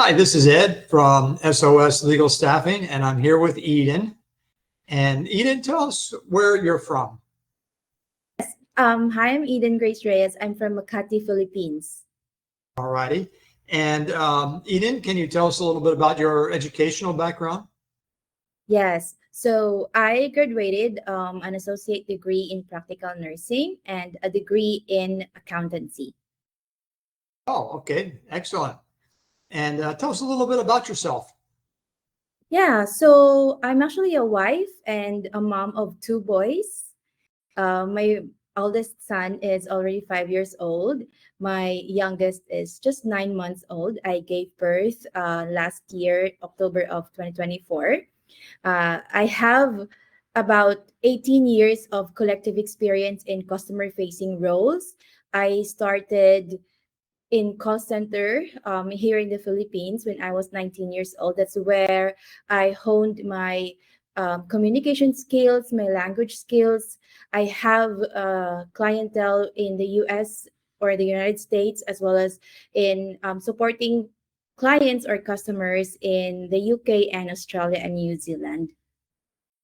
Hi, this is Ed from SOS Legal Staffing, and I'm here with Eden. And Eden, tell us where you're from. Hi, I'm Eden Reyes. I'm from Makati, Philippines. All righty. And Eden, can you tell us a little bit about your educational background? Yes, so I graduated an associate degree in practical nursing and a degree in accountancy. Oh, okay. Excellent. And tell us a little bit about yourself. Yeah, so I'm actually a wife and a mom of two boys. My oldest son is already 5 years old. My youngest is just 9 months old. I gave birth last year, October of 2024. I have about 18 years of collective experience in customer facing roles. I started in call center here in the Philippines when I was 19 years old. That's where I honed my communication skills, my language skills. I have clientele in the US or the United States, as well as in supporting clients or customers in the UK and Australia and New Zealand.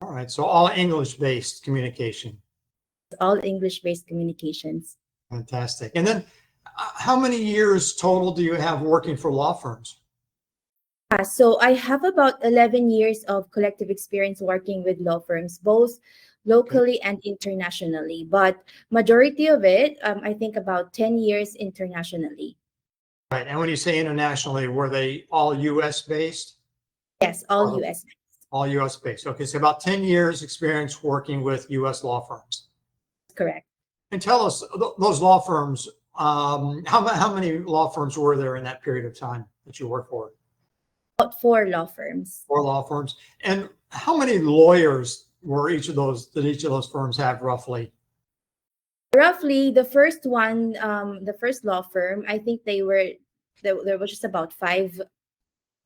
All right. So all English-based communication. All English-based communications. Fantastic. And then how many years total do you have working for law firms? So I have about 11 years of collective experience working with law firms, both locally and internationally. But majority of it, I think about 10 years internationally. Right. And when you say internationally, were they all US based? Yes, all US. All US based. Okay. So about 10 years experience working with US law firms. Correct. And tell us those law firms, how many law firms were there in that period of time that you worked for? About 4 law firms. 4 law firms. And how many lawyers were each of those, did each of those firms have roughly? Roughly, the first one, the first law firm, I think there was just about 5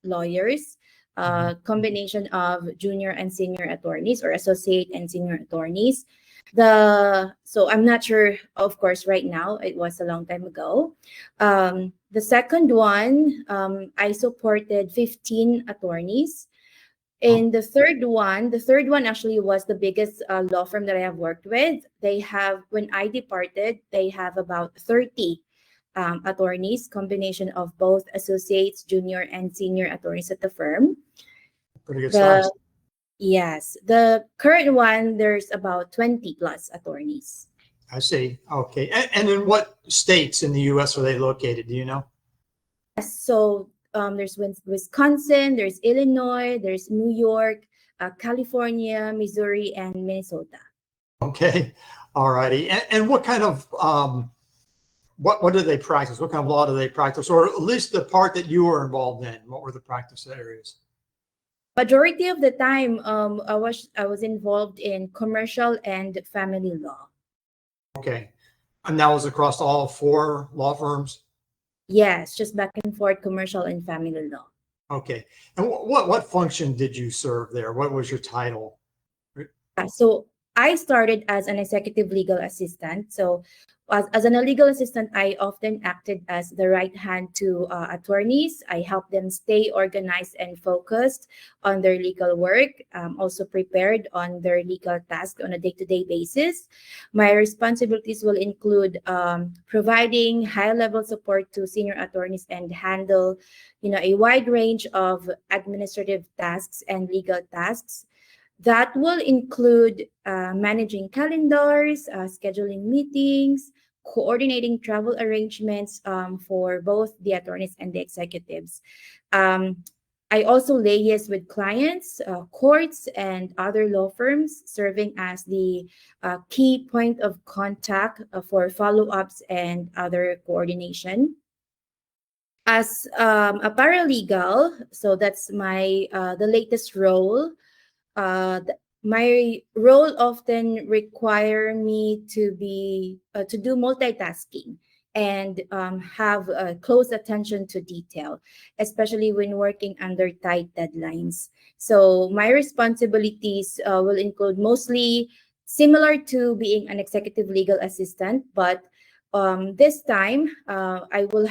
lawyers, combination of junior and senior attorneys or associate and senior attorneys. So I'm not sure, of course, right now. It was a long time ago. The second one, I supported 15 attorneys. And the third one actually was the biggest law firm that I have worked with. When I departed, they have about 30 attorneys, combination of both associates, junior, and senior attorneys at the firm. Pretty good size. Yes. The current one, there's about 20 plus attorneys. I see. Okay. And in what states in the US are they located? Do you know? Yes. So there's Wisconsin, there's Illinois, there's New York, California, Missouri, and Minnesota. Okay. All righty. And what kind of what do they practice? What kind of law do they practice? Or at least the part that you were involved in, what were the practice areas? Majority of the time, I was involved in commercial and family law. Okay. And that was across all 4 law firms? Yes, just back and forth, commercial and family law. Okay. And what function did you serve there? What was your title? So I started as an executive legal assistant. So as an legal assistant, I often acted as the right hand to attorneys. I helped them stay organized and focused on their legal work, also prepared on their legal tasks on a day-to-day basis. My responsibilities will include providing high-level support to senior attorneys and handle, a wide range of administrative tasks and legal tasks. That will include managing calendars, scheduling meetings, coordinating travel arrangements for both the attorneys and the executives. I also liaise with clients, courts, and other law firms, serving as the key point of contact for follow-ups and other coordination. As a paralegal, so that's the latest role. My role often require me to do multitasking and have close attention to detail, especially when working under tight deadlines. So my responsibilities will include mostly similar to being an executive legal assistant, but this time I will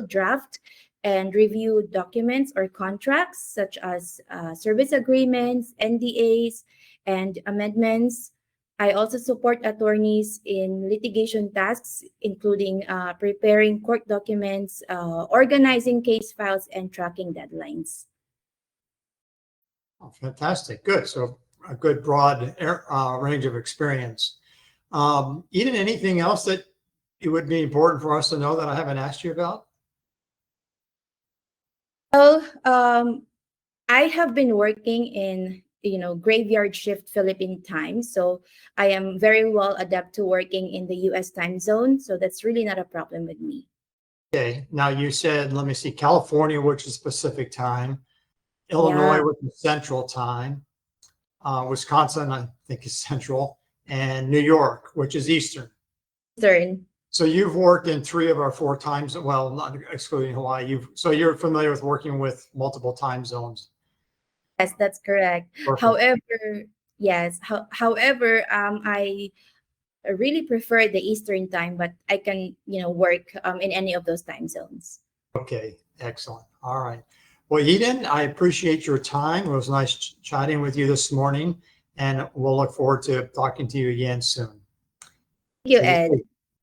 draft and review documents or contracts such as service agreements, NDAs, and amendments. I also support attorneys in litigation tasks, including preparing court documents, organizing case files, and tracking deadlines. Oh, fantastic. Good. So a good broad range of experience. Eden, anything else that it would be important for us to know that I haven't asked you about? Well, I have been working in graveyard shift Philippine time, so I am very well adept to working in the US time zone, so that's really not a problem with me. Okay. Now you said, let me see, California, which is Pacific time, Illinois, Yeah. which is Central time, Wisconsin, I think is Central, and New York, which is Eastern. Eastern. So you've worked in 3 of our 4 times, well, not excluding Hawaii. So you're familiar with working with multiple time zones. Yes, that's correct. Perfect. However, yes. However, I really prefer the Eastern time, but I can, work in any of those time zones. Okay, excellent. All right. Well, Eden, I appreciate your time. It was nice chatting with you this morning, and we'll look forward to talking to you again soon. Thank you, Okay. Ed.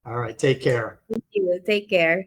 All right. Take care. Thank you. Take care.